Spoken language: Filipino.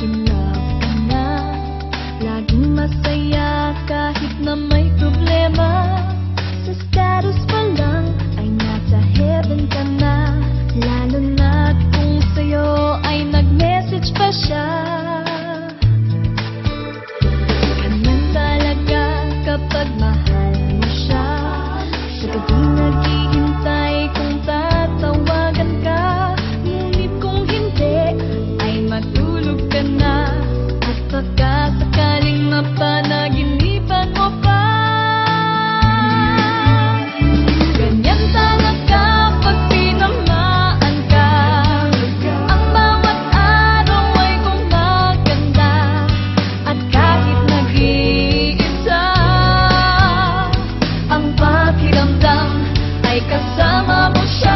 in love ka na. Laging masaya kahit na may problema. Sa status pa lang ay nasa heaven ka na. Lalo na kung sa'yo ay nag-message pa siya. Ganyan talaga kapag mahal mo siya. Sa gabi naghihintay kung tatawagan ka. Ngunit kung hindi ay matulog ka na. At baka sakaling mapanaginipan mo pa. Ganyan talaga pag tinamaan ka. Ang bawat araw ay gumaganda. At kahit nag-iisa, ang pakiramdam ay kasama mo siya.